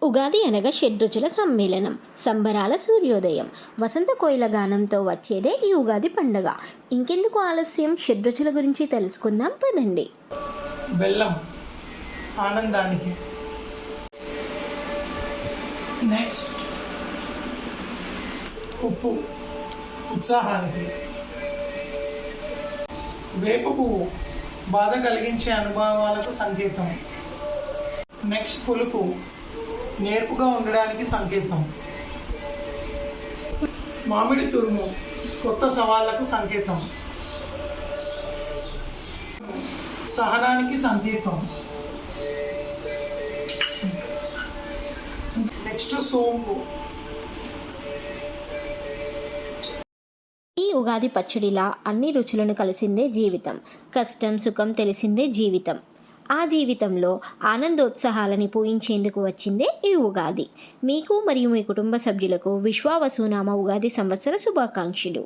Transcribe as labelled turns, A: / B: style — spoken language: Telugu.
A: ఉగాది అనగా షడ్రుచుల సమ్మేళనం, సంబరాల సూర్యోదయం, వసంత కోయిల గానంతో వచ్చేదే ఈ ఉగాది పండుగ. ఇంకెందుకు ఆలస్యం, షడ్రుచుల గురించి తెలుసుకుందాం పదండి.
B: బెల్లం ఆనందానికి, నెక్స్ట్ ఉప్పు ఉత్సాహానికి, వేప పువ్వు బాధ కలిగించే అనుభవాలకు సంకేతం, నెక్స్ట్ పులుపు నేర్పుగా ఉండడానికి సంకేతం, మామిడి తురుము కొత్త సవాళ్లకు సంకేతం, సహనానికి సంకేతం, నెక్స్ట్ సోంపు.
A: ఈ ఉగాది పచ్చడిలా అన్ని రుచులను కలిసిందే జీవితం. కష్టం సుఖం తెలిసిందే జీవితం. ఆ జీవితంలో ఆనందోత్సాహాలని పూయించేందుకు వచ్చిందే ఈ ఉగాది. మీకు మరియు మీ కుటుంబ సభ్యులకు విశ్వావసునామ ఉగాది సంవత్సర శుభాకాంక్షలు.